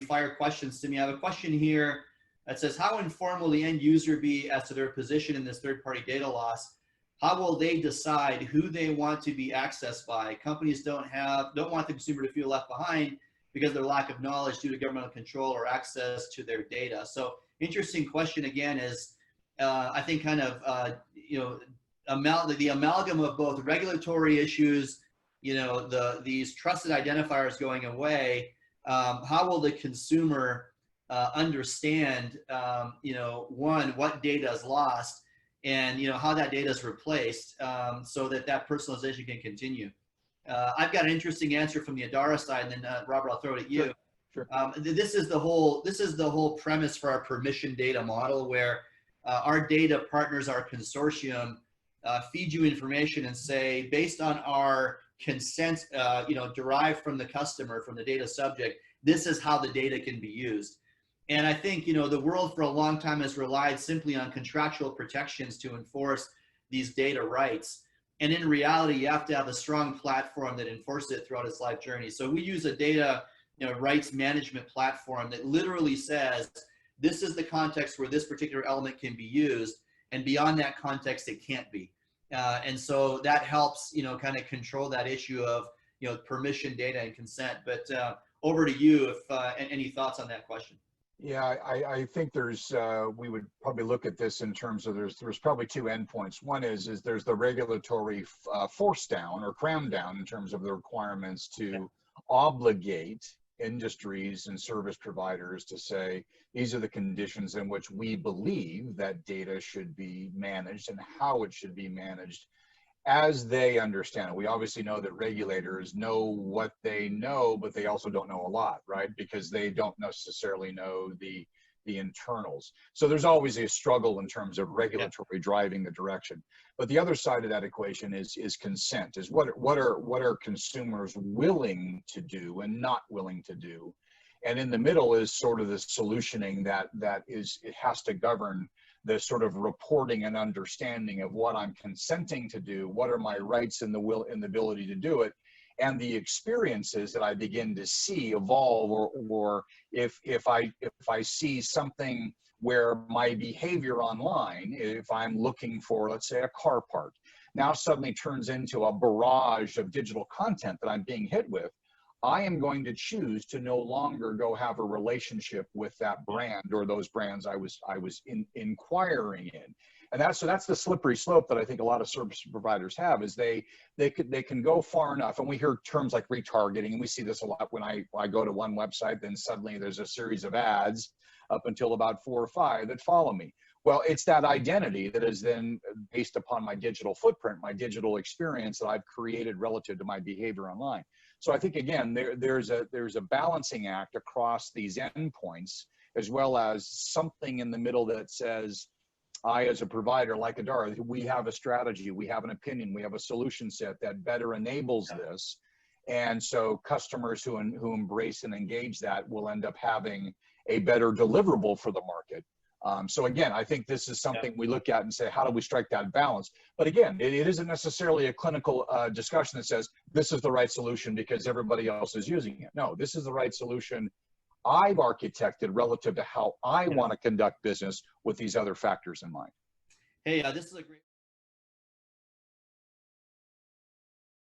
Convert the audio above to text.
fire questions to me. I have a question here that says, how informed will the end user be as to their position in this third-party data loss? How will they decide who they want to be accessed by? Companies don't want the consumer to feel left behind because of their lack of knowledge due to governmental control or access to their data. So interesting question again is, I think kind of, the amalgam of both regulatory issues, these trusted identifiers going away. How will the consumer understand, one, what data is lost, and how that data is replaced, so that personalization can continue. I've got an interesting answer from the Adara side, and then Robert, I'll throw it at you. Sure. This is the whole premise for our permission data model, where our data partners, our consortium, feed you information and say, based on our consent, derived from the customer, from the data subject, this is how the data can be used. And I think, the world for a long time has relied simply on contractual protections to enforce these data rights. And in reality, you have to have a strong platform that enforces it throughout its life journey. So we use a data rights management platform that literally says, this is the context where this particular element can be used, and beyond that context, it can't be. And so that helps, kind of control that issue of, permission data and consent. But over to you, if any thoughts on that question. Yeah, I think we would probably look at this in terms of there's probably two endpoints. One is there's the regulatory force down or cram down in terms of the requirements to obligate industries and service providers to say, these are the conditions in which we believe that data should be managed and how it should be managed as they understand it. We obviously know that regulators know what they know, but they also don't know a lot, right? Because they don't necessarily know the internals. So there's always a struggle in terms of regulatory driving the direction. But the other side of that equation is consent, is what are consumers willing to do and not willing to do. And in the middle is sort of the solutioning it has to govern the sort of reporting and understanding of what I'm consenting to do, what are my rights and the will and the ability to do it, and the experiences that I begin to see evolve, or if I see something where my behavior online, if I'm looking for, let's say, a car part, now suddenly turns into a barrage of digital content that I'm being hit with, I am going to choose to no longer go have a relationship with that brand or those brands I was inquiring in. And that's the slippery slope that I think a lot of service providers have, is they can go far enough. And we hear terms like retargeting, and we see this a lot when I go to one website, then suddenly there's a series of ads up until about 4 or 5 that follow me. Well, it's that identity that is then based upon my digital footprint, my digital experience that I've created relative to my behavior online. So I think, again, there's a balancing act across these endpoints, as well as something in the middle that says, I, as a provider like Adara, we have a strategy, we have an opinion, we have a solution set that better enables this. And so customers who embrace and engage that will end up having a better deliverable for the market. So again, I think this is something we look at and say, how do we strike that balance? But again, it isn't necessarily a clinical discussion that says, this is the right solution because everybody else is using it. No, this is the right solution I've architected relative to how I want to conduct business with these other factors in mind. Hey, this is a great